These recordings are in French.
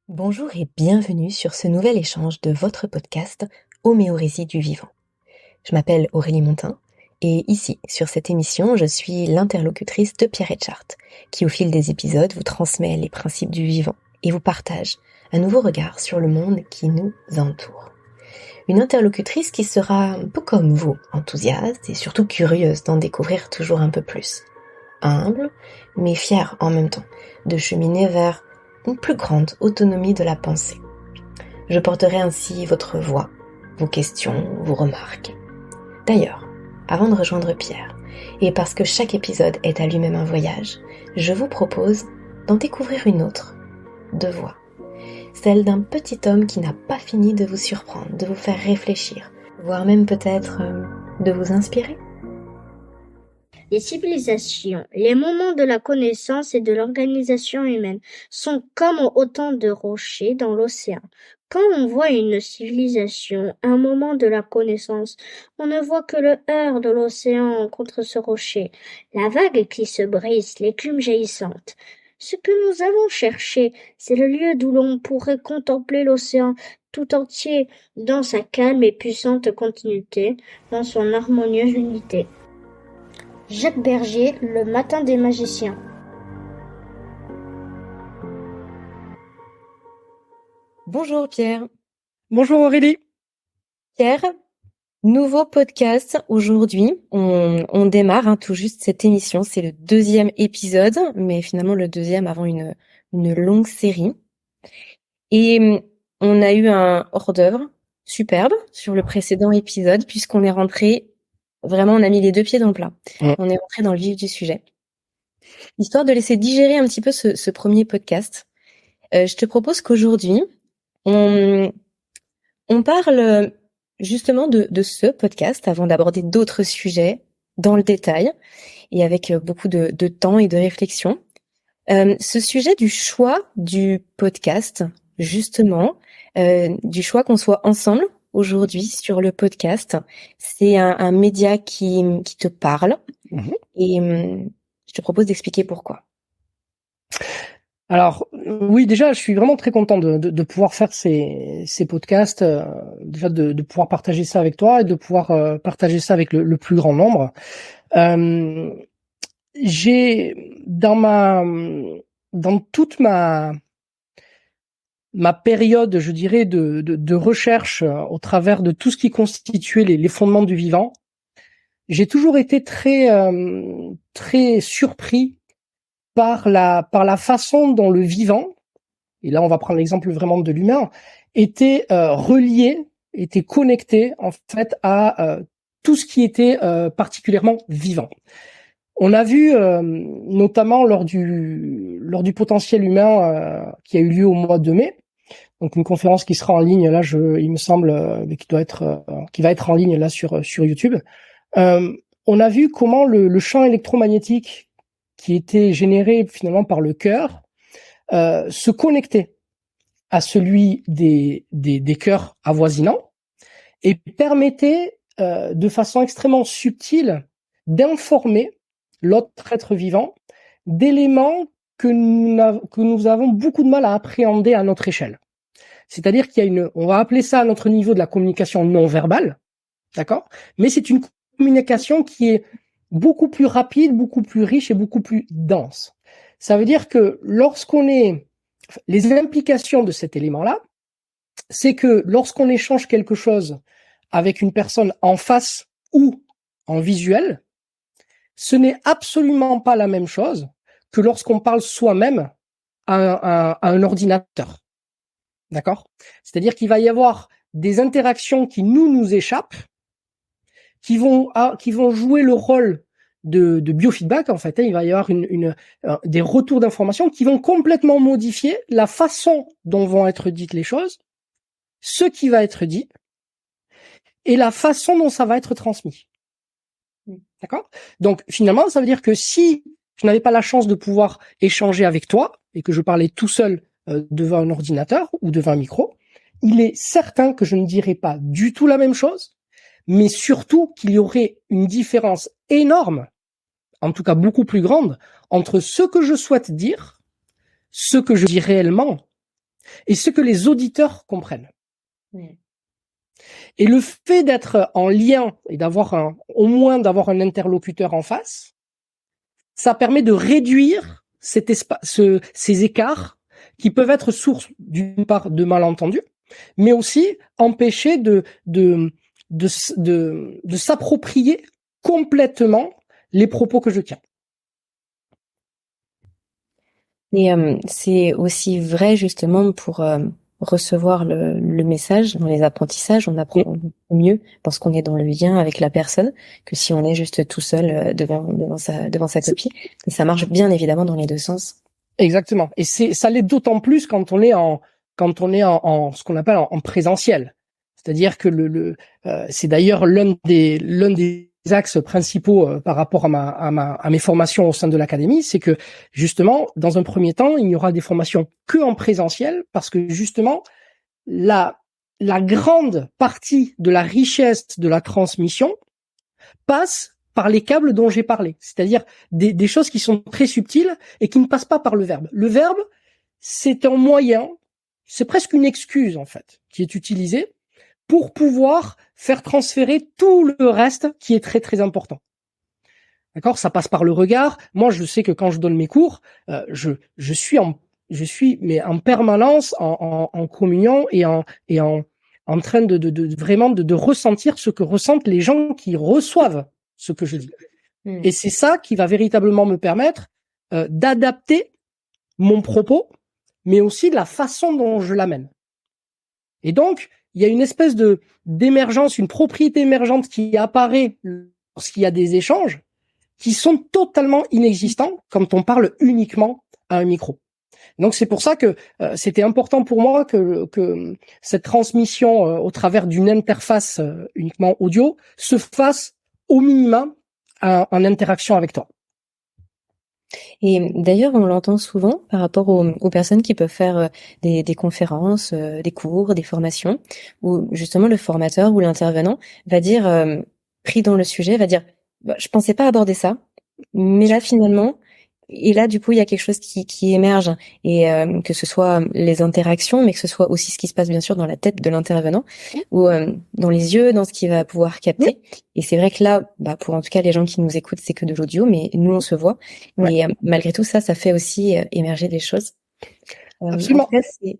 Bonjour et bienvenue sur ce nouvel échange de votre podcast Homéorésie du vivant. Je m'appelle Aurélie Montin et ici, sur cette émission, je suis l'interlocutrice de Pierre Etchart, qui au fil des épisodes vous transmet les principes du vivant et vous partage un nouveau regard sur le monde qui nous entoure. Une interlocutrice qui sera un peu comme vous, enthousiaste et surtout curieuse d'en découvrir toujours un peu plus. Humble, mais fière en même temps, de cheminer vers une plus grande autonomie de la pensée. Je porterai ainsi votre voix, vos questions, vos remarques. D'ailleurs, avant de rejoindre Pierre, et parce que chaque épisode est à lui-même un voyage, je vous propose d'en découvrir une autre, de voix. Celle d'un petit homme qui n'a pas fini de vous surprendre, de vous faire réfléchir, voire même peut-être de vous inspirer. Les civilisations, les moments de la connaissance et de l'organisation humaine sont comme autant de rochers dans l'océan. Quand on voit une civilisation, un moment de la connaissance, on ne voit que le heurt de l'océan contre ce rocher, la vague qui se brise, l'écume jaillissante. Ce que nous avons cherché, c'est le lieu d'où l'on pourrait contempler l'océan tout entier dans sa calme et puissante continuité, dans son harmonieuse unité. Jacques Bergier, Le matin des magiciens. Bonjour Pierre. Bonjour Aurélie. Pierre, nouveau podcast aujourd'hui. On démarre tout juste cette émission. C'est le 2e épisode, mais finalement le 2e avant une longue série. Et on a eu un hors d'œuvre superbe sur le précédent épisode, puisqu'on est rentré, vraiment on a mis les 2 pieds dans le plat. On est rentré dans le vif du sujet. Histoire de laisser digérer un petit peu ce premier podcast, je te propose qu'aujourd'hui, on parle justement de ce podcast avant d'aborder d'autres sujets dans le détail et avec beaucoup de temps et de réflexion. Ce sujet du choix du podcast, justement, du choix qu'on soit ensemble aujourd'hui sur le podcast, c'est un média qui te parle et je te propose d'expliquer pourquoi. Alors oui, déjà, je suis vraiment très content de pouvoir faire ces podcasts, déjà de pouvoir partager ça avec toi et de pouvoir partager ça avec le plus grand nombre. J'ai dans toute ma période, je dirais, de recherche au travers de tout ce qui constituait les fondements du vivant, j'ai toujours été très surpris par la façon dont le vivant, et là on va prendre l'exemple vraiment de l'humain, était relié, était connecté en fait à tout ce qui était particulièrement vivant. On a vu notamment lors du potentiel humain qui a eu lieu au mois de mai, donc une conférence qui sera en ligne là, il me semble, qui va être en ligne là sur YouTube. On a vu comment le champ électromagnétique qui était généré finalement par le cœur se connectait à celui des cœurs avoisinants et permettait de façon extrêmement subtile d'informer l'autre être vivant d'éléments que nous avons beaucoup de mal à appréhender à notre échelle. C'est-à-dire qu'il y a on va appeler ça à notre niveau de la communication non verbale, d'accord? Mais c'est une communication qui est beaucoup plus rapide, beaucoup plus riche et beaucoup plus dense. Ça veut dire que les implications de cet élément-là, c'est que lorsqu'on échange quelque chose avec une personne en face ou en visuel, ce n'est absolument pas la même chose que lorsqu'on parle soi-même à un ordinateur. D'accord? C'est-à-dire qu'il va y avoir des interactions qui nous échappent, qui vont jouer le rôle de biofeedback, en fait. Il va y avoir des retours d'informations qui vont complètement modifier la façon dont vont être dites les choses, ce qui va être dit, et la façon dont ça va être transmis. D'accord? Donc, finalement, ça veut dire que si je n'avais pas la chance de pouvoir échanger avec toi, et que je parlais tout seul devant un ordinateur ou devant un micro, il est certain que je ne dirais pas du tout la même chose, mais surtout qu'il y aurait une différence énorme, en tout cas beaucoup plus grande, entre ce que je souhaite dire, ce que je dis réellement, et ce que les auditeurs comprennent. Ouais. Et le fait d'être en lien et au moins d'avoir un interlocuteur en face, ça permet de réduire ces écarts qui peuvent être source d'une part de malentendus, mais aussi empêcher de s'approprier complètement les propos que je tiens. Et c'est aussi vrai justement pour recevoir le message dans les apprentissages. On apprend mieux parce qu'on est dans le lien avec la personne que si on est juste tout seul devant sa copie. Et ça marche bien évidemment dans les deux sens. Exactement. Et ça l'est d'autant plus quand on est en ce qu'on appelle en présentiel. C'est-à-dire que c'est d'ailleurs l'un des axes principaux par rapport à mes formations au sein de l'académie, c'est que justement, dans un premier temps, il n'y aura des formations que en présentiel parce que justement, la grande partie de la richesse de la transmission passe par les câbles dont j'ai parlé, c'est-à-dire des choses qui sont très subtiles et qui ne passent pas par le verbe. Le verbe, c'est un moyen, c'est presque une excuse en fait, qui est utilisée pour pouvoir faire transférer tout le reste qui est très très important. D'accord ? Ça passe par le regard. Moi, je sais que quand je donne mes cours, je suis en permanence en communion et en train de vraiment de ressentir ce que ressentent les gens qui reçoivent ce que je dis. Et c'est ça qui va véritablement me permettre d'adapter mon propos, mais aussi la façon dont je l'amène. Et donc, il y a une espèce d'émergence, une propriété émergente qui apparaît lorsqu'il y a des échanges qui sont totalement inexistants quand on parle uniquement à un micro. Donc c'est pour ça que c'était important pour moi que cette transmission au travers d'une interface uniquement audio se fasse au minimum en interaction avec toi. Et d'ailleurs, on l'entend souvent par rapport aux personnes qui peuvent faire des conférences, des cours, des formations, où justement le formateur ou l'intervenant va dire, pris dans le sujet, va dire, bah, je pensais pas aborder ça, mais là finalement, et là du coup il y a quelque chose qui émerge, et que ce soit les interactions, mais que ce soit aussi ce qui se passe bien sûr dans la tête de l'intervenant, ou dans les yeux, dans ce qu'il va pouvoir capter. Et c'est vrai que là, bah, pour en tout cas les gens qui nous écoutent, c'est que de l'audio, mais nous on se voit. Et malgré tout ça fait aussi émerger des choses. Absolument. En fait,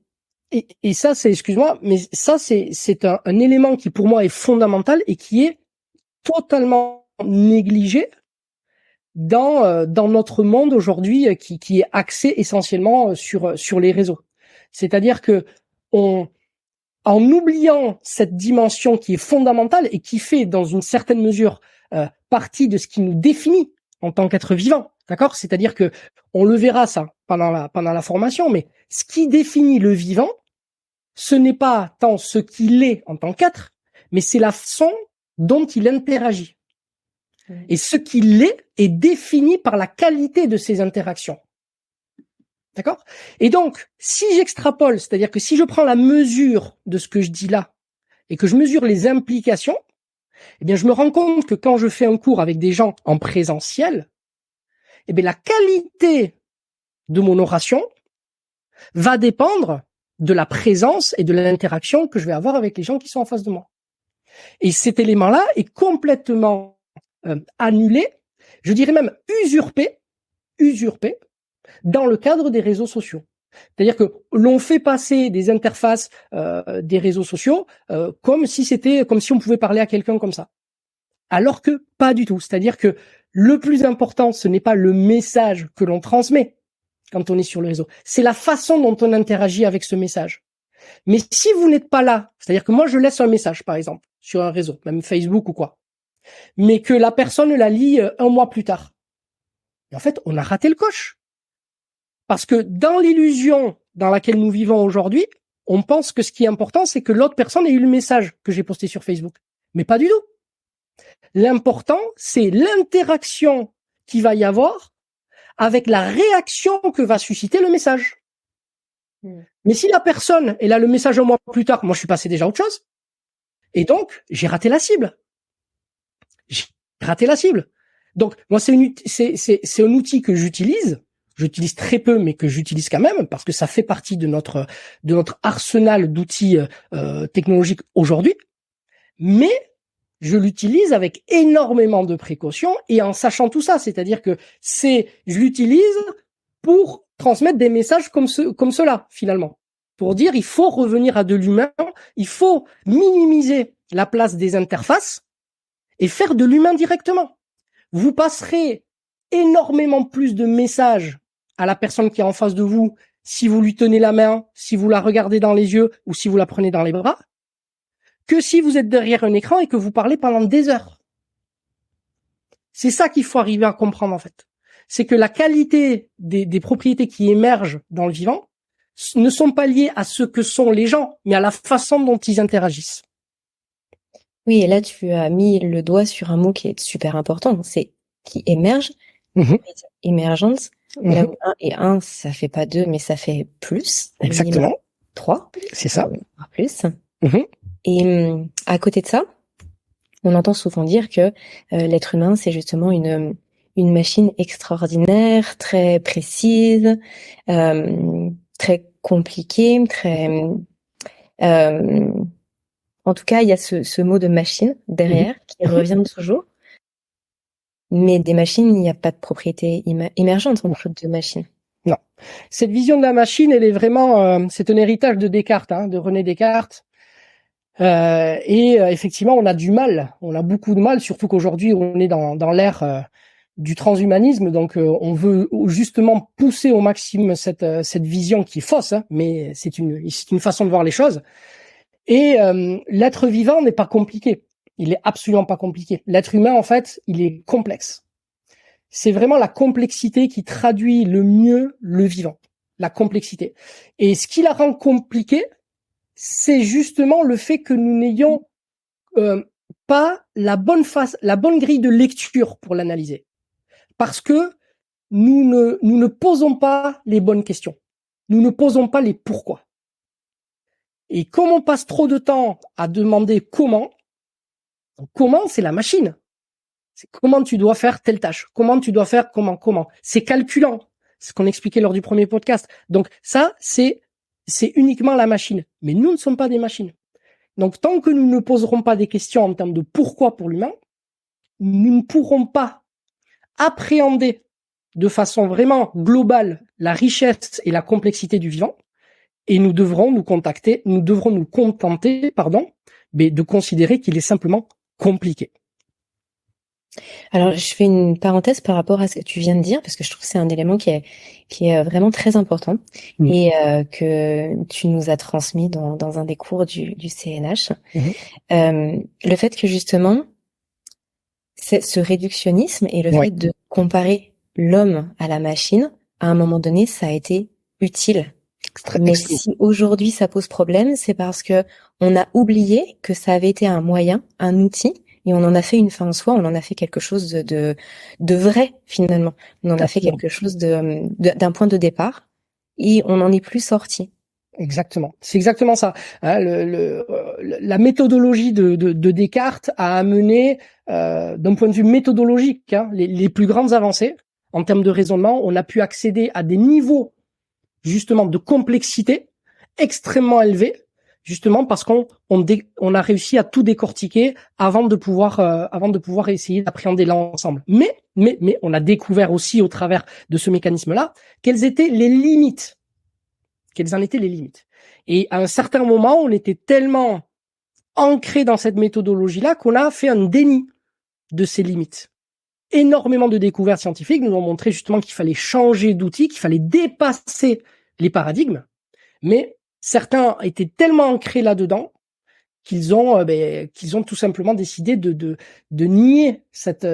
et ça, excuse-moi, mais ça c'est un élément qui pour moi est fondamental et qui est totalement négligé dans notre monde aujourd'hui qui est axé essentiellement sur les réseaux. C'est-à-dire que en oubliant cette dimension qui est fondamentale et qui fait dans une certaine mesure partie de ce qui nous définit en tant qu'être vivant, d'accord ? C'est-à-dire que on le verra ça pendant la formation, mais ce qui définit le vivant, ce n'est pas tant ce qu'il est en tant qu'être, mais c'est la façon dont il interagit. Et ce qu'il est défini par la qualité de ses interactions. D'accord ? Et donc, si j'extrapole, c'est-à-dire que si je prends la mesure de ce que je dis là et que je mesure les implications, eh bien, je me rends compte que quand je fais un cours avec des gens en présentiel, eh bien, la qualité de mon oration va dépendre de la présence et de l'interaction que je vais avoir avec les gens qui sont en face de moi. Et cet élément-là est complètement annulé, je dirais même usurpé dans le cadre des réseaux sociaux. C'est-à-dire que l'on fait passer des interfaces des réseaux sociaux comme si on pouvait parler à quelqu'un comme ça. Alors que pas du tout. C'est-à-dire que le plus important, ce n'est pas le message que l'on transmet quand on est sur le réseau, c'est la façon dont on interagit avec ce message. Mais si vous n'êtes pas là, c'est-à-dire que moi je laisse un message par exemple sur un réseau, même Facebook ou quoi, mais que la personne la lit un mois plus tard. Et en fait, on a raté le coche. Parce que dans l'illusion dans laquelle nous vivons aujourd'hui, on pense que ce qui est important, c'est que l'autre personne ait eu le message que j'ai posté sur Facebook. Mais pas du tout. L'important, c'est l'interaction qu'il va y avoir avec la réaction que va susciter le message. Mais si la personne, elle a le message un mois plus tard, moi je suis passé déjà à autre chose. Et donc, j'ai raté la cible. Donc, moi, c'est un outil que j'utilise j'utilise très peu, mais que j'utilise quand même, parce que ça fait partie de notre arsenal d'outils technologiques aujourd'hui. Mais je l'utilise avec énormément de précautions et en sachant tout ça. C'est-à-dire que je l'utilise pour transmettre des messages comme cela, finalement. Pour dire, il faut revenir à de l'humain, il faut minimiser la place des interfaces et faire de l'humain directement. Vous passerez énormément plus de messages à la personne qui est en face de vous si vous lui tenez la main, si vous la regardez dans les yeux ou si vous la prenez dans les bras, que si vous êtes derrière un écran et que vous parlez pendant des heures. C'est ça qu'il faut arriver à comprendre, en fait. C'est que la qualité des propriétés qui émergent dans le vivant ne sont pas liées à ce que sont les gens, mais à la façon dont ils interagissent. Oui, et là, tu as mis le doigt sur un mot qui est super important, c'est qui émerge, émergence, là où 1 et 1, ça fait pas 2, mais ça fait plus. Exactement. 3. C'est ça. Plus. Et à côté de ça, on entend souvent dire que l'être humain, c'est justement une machine extraordinaire, très précise, très compliquée, très... en tout cas, il y a ce mot de machine derrière qui revient toujours. Mais des machines, il n'y a pas de propriété émergente en fait de machines. Non. Cette vision de la machine, elle est vraiment... c'est un héritage de Descartes, de René Descartes. Effectivement, on a du mal. On a beaucoup de mal, surtout qu'aujourd'hui, on est dans l'ère du transhumanisme. Donc, on veut justement pousser au maximum cette vision qui est fausse, mais c'est une façon de voir les choses. Et l'être vivant n'est pas compliqué. Il est absolument pas compliqué. L'être humain, en fait, il est complexe. C'est vraiment la complexité qui traduit le mieux le vivant. La complexité. Et ce qui la rend compliquée, c'est justement le fait que nous n'ayons pas la bonne grille de lecture pour l'analyser. Parce que nous ne posons pas les bonnes questions. Nous ne posons pas les pourquoi. Et comme on passe trop de temps à demander comment, c'est la machine. C'est comment tu dois faire telle tâche. Comment tu dois faire comment. C'est calculant. C'est ce qu'on expliquait lors du premier podcast. Donc ça, c'est uniquement la machine. Mais nous ne sommes pas des machines. Donc tant que nous ne poserons pas des questions en termes de pourquoi pour l'humain, nous ne pourrons pas appréhender de façon vraiment globale la richesse et la complexité du vivant. Et nous devrons nous contenter, mais de considérer qu'il est simplement compliqué. Alors, je fais une parenthèse par rapport à ce que tu viens de dire, parce que je trouve que c'est un élément qui est vraiment très important et que tu nous as transmis dans un des cours du CNH. Le fait que justement, ce réductionnisme et le fait de comparer l'homme à la machine, à un moment donné, ça a été utile. Mais si aujourd'hui ça pose problème, c'est parce que on a oublié que ça avait été un moyen, un outil, et on en a fait une fin en soi, on en a fait quelque chose de vrai finalement. On en a fait quelque chose d'un point de départ, et on n'en est plus sorti. Exactement, c'est exactement ça. La méthodologie de Descartes a amené, d'un point de vue méthodologique, les plus grandes avancées en termes de raisonnement. On a pu accéder à des niveaux justement de complexité extrêmement élevés, justement parce qu'on a réussi à tout décortiquer avant de pouvoir essayer d'appréhender l'ensemble. Mais on a découvert aussi au travers de ce mécanisme-là quelles en étaient les limites. Et à un certain moment, on était tellement ancré dans cette méthodologie-là qu'on a fait un déni de ces limites. Énormément de découvertes scientifiques nous ont montré justement qu'il fallait changer d'outil, qu'il fallait dépasser les paradigmes, mais certains étaient tellement ancrés là-dedans qu'ils ont tout simplement décidé de nier cette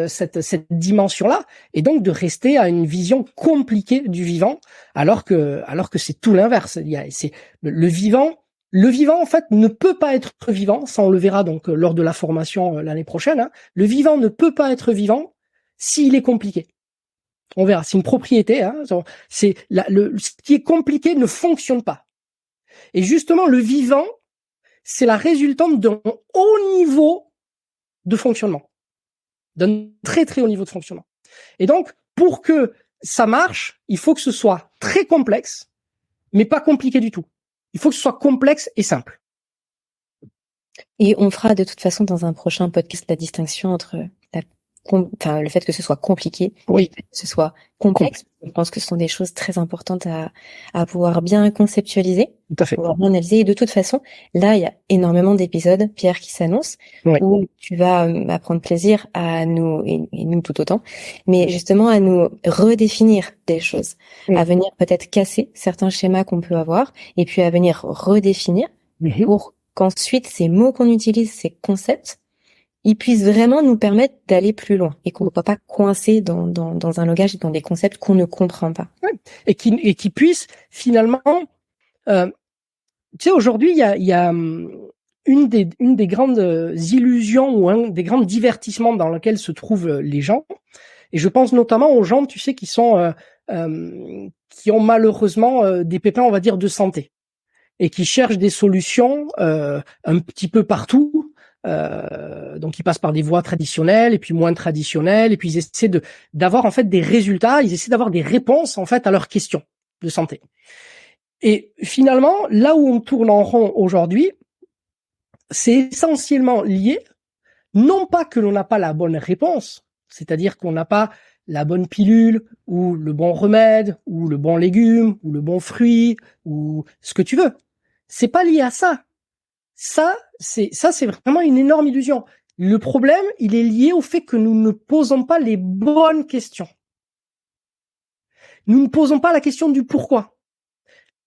dimension-là et donc de rester à une vision compliquée du vivant, alors que c'est tout l'inverse. C'est le vivant en fait ne peut pas être vivant, ça on le verra donc lors de la formation l'année prochaine. Le vivant ne peut pas être vivant s'il est compliqué. On verra, c'est une propriété. Ce qui est compliqué ne fonctionne pas. Et justement, le vivant, c'est la résultante d'un haut niveau de fonctionnement, d'un très très haut niveau de fonctionnement. Et donc, pour que ça marche, il faut que ce soit très complexe, mais pas compliqué du tout. Il faut que ce soit complexe et simple. Et on fera de toute façon dans un prochain podcast la distinction entre le fait que ce soit compliqué Oui. et le fait que ce soit complexe. Je pense que ce sont des choses très importantes à pouvoir bien conceptualiser, Tout à fait. pouvoir bien analyser. Et de toute façon, là, il y a énormément d'épisodes, Pierre, qui s'annoncent, Oui. où tu vas prendre plaisir à nous, et nous tout autant, mais justement à nous redéfinir des choses, à venir peut-être casser certains schémas qu'on peut avoir, et puis à venir redéfinir pour qu'ensuite ces mots qu'on utilise, ces concepts, ils puissent vraiment nous permettre d'aller plus loin et qu'on ne soit pas coincé dans un langage et dans des concepts qu'on ne comprend pas. Ouais. Et qui puissent finalement, tu sais, aujourd'hui, il y a une des grandes illusions ou un des grands divertissements dans lesquels se trouvent les gens. Et je pense notamment aux gens, tu sais, qui ont malheureusement des pépins, on va dire, de santé et qui cherchent des solutions un petit peu partout. Donc ils passent par des voies traditionnelles et puis moins traditionnelles et puis ils essaient d'avoir en fait des résultats, ils essaient d'avoir des réponses en fait à leurs questions de santé. Et finalement, là où on tourne en rond aujourd'hui, c'est essentiellement lié, non pas que l'on n'a pas la bonne réponse, c'est-à-dire qu'on n'a pas la bonne pilule ou le bon remède ou le bon légume ou le bon fruit ou ce que tu veux. C'est pas lié à ça. Ça, c'est vraiment une énorme illusion. Le problème, il est lié au fait que nous ne posons pas les bonnes questions. Nous ne posons pas la question du pourquoi.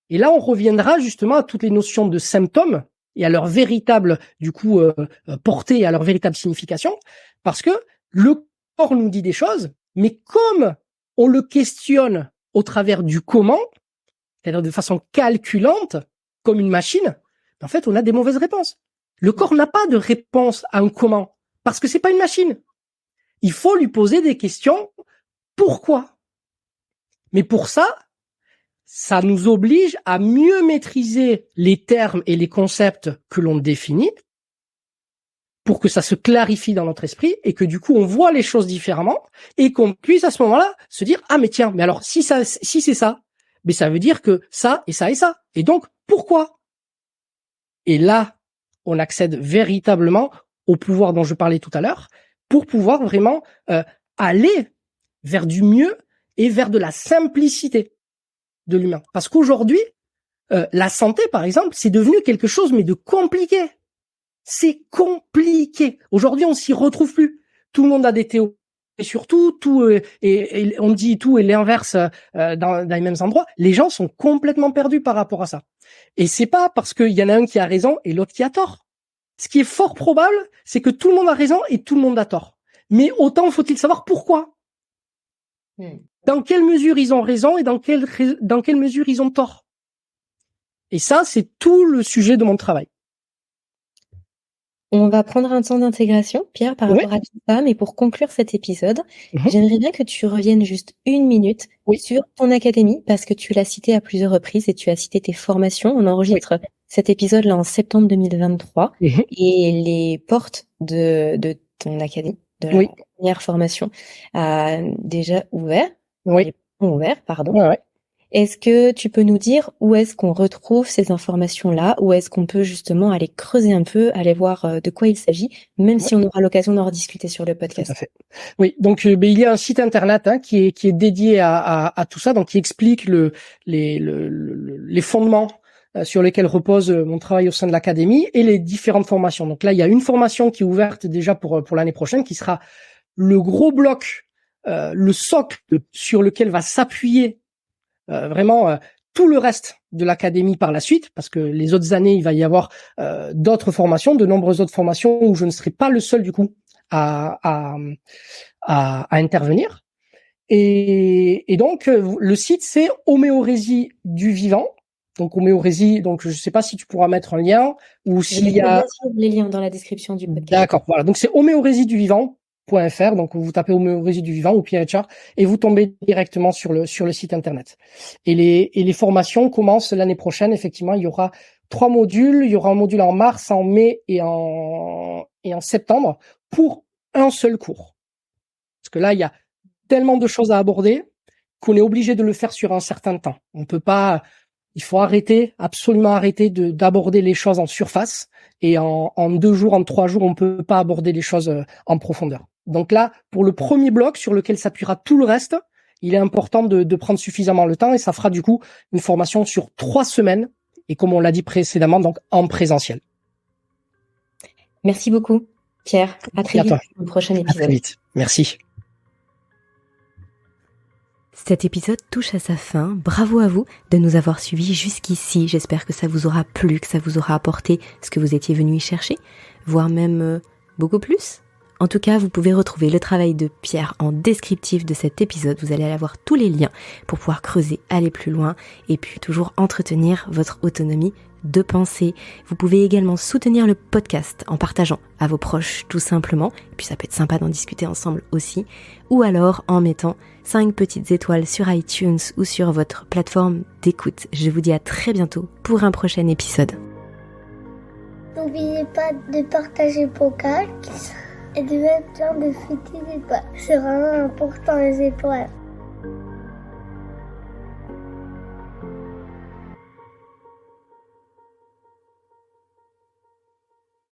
Et là, on reviendra justement à toutes les notions de symptômes et à leur véritable, du coup, portée et à leur véritable signification, parce que le corps nous dit des choses, mais comme on le questionne au travers du comment, c'est-à-dire de façon calculante, comme une machine, en fait, on a des mauvaises réponses. Le corps n'a pas de réponse à un comment, parce que c'est pas une machine. Il faut lui poser des questions. Pourquoi? Mais pour ça, ça nous oblige à mieux maîtriser les termes et les concepts que l'on définit pour que ça se clarifie dans notre esprit et que du coup, on voit les choses différemment et qu'on puisse à ce moment-là se dire, ah, mais tiens, mais alors, si c'est ça, mais ça veut dire que ça et ça et ça. Et donc, pourquoi? Et là, on accède véritablement au pouvoir dont je parlais tout à l'heure pour pouvoir vraiment aller vers du mieux et vers de la simplicité de l'humain. Parce qu'aujourd'hui, la santé, par exemple, c'est devenu quelque chose mais de compliqué. C'est compliqué. Aujourd'hui, on s'y retrouve plus. Tout le monde a des théories. Et surtout, et on dit tout et l'inverse dans les mêmes endroits. Les gens sont complètement perdus par rapport à ça. Et c'est pas parce qu'il y en a un qui a raison et l'autre qui a tort. Ce qui est fort probable, c'est que tout le monde a raison et tout le monde a tort. Mais autant faut-il savoir pourquoi. Dans quelle mesure ils ont raison et dans quelle mesure ils ont tort. Et ça, c'est tout le sujet de mon travail. On va prendre un temps d'intégration, Pierre, par rapport à tout ça, mais pour conclure cet épisode, j'aimerais bien que tu reviennes juste une minute sur ton académie, parce que tu l'as cité à plusieurs reprises et tu as cité tes formations. On enregistre cet épisode-là en septembre 2023 et les portes de ton académie, de la première formation, a déjà ouvert. Est-ce que tu peux nous dire où est-ce qu'on retrouve ces informations-là? Où est-ce qu'on peut justement aller creuser un peu, aller voir de quoi il s'agit, même si on aura l'occasion d'en rediscuter sur le podcast? Tout à fait. Oui, donc il y a un site internet qui est dédié à tout ça, donc qui explique les fondements sur lesquels repose mon travail au sein de l'académie et les différentes formations. Donc là, il y a une formation qui est ouverte déjà pour l'année prochaine, qui sera le gros bloc, le socle sur lequel va s'appuyer vraiment tout le reste de l'académie par la suite, parce que les autres années, il va y avoir d'autres formations, de nombreuses autres formations où je ne serai pas le seul du coup à intervenir. Et donc le site c'est Homéorésie du vivant. Donc Homéorésie, donc je ne sais pas si tu pourras mettre un lien ou s'il y a les liens dans la description du podcast. D'accord, voilà. Donc c'est Homéorésie du vivant.fr, donc vous tapez Homéorésie du vivant ou Pierre Etchart et vous tombez directement sur le site internet. Et les formations commencent l'année prochaine. Effectivement, il y aura 3 modules. Il y aura un module en mars, en mai et en septembre pour un seul cours. Parce que là, il y a tellement de choses à aborder qu'on est obligé de le faire sur un certain temps. On peut pas, il faut absolument arrêter d'aborder les choses en surface et en 2 jours, en 3 jours, on peut pas aborder les choses en profondeur. Donc là, pour le premier bloc sur lequel s'appuiera tout le reste, il est important de prendre suffisamment le temps et ça fera du coup une formation sur 3 semaines et comme on l'a dit précédemment, donc en présentiel. Merci beaucoup, Pierre. À très vite pour le prochain épisode. À très vite. Merci. Cet épisode touche à sa fin. Bravo à vous de nous avoir suivis jusqu'ici. J'espère que ça vous aura plu, que ça vous aura apporté ce que vous étiez venu y chercher, voire même beaucoup plus. En tout cas, vous pouvez retrouver le travail de Pierre en descriptif de cet épisode. Vous allez avoir tous les liens pour pouvoir creuser, aller plus loin et puis toujours entretenir votre autonomie de pensée. Vous pouvez également soutenir le podcast en partageant à vos proches tout simplement. Et puis ça peut être sympa d'en discuter ensemble aussi. Ou alors en mettant 5 petites étoiles sur iTunes ou sur votre plateforme d'écoute. Je vous dis à très bientôt pour un prochain épisode. N'oubliez pas de partager le podcast et de mettre plein de petites étoiles. C'est vraiment important les étoiles.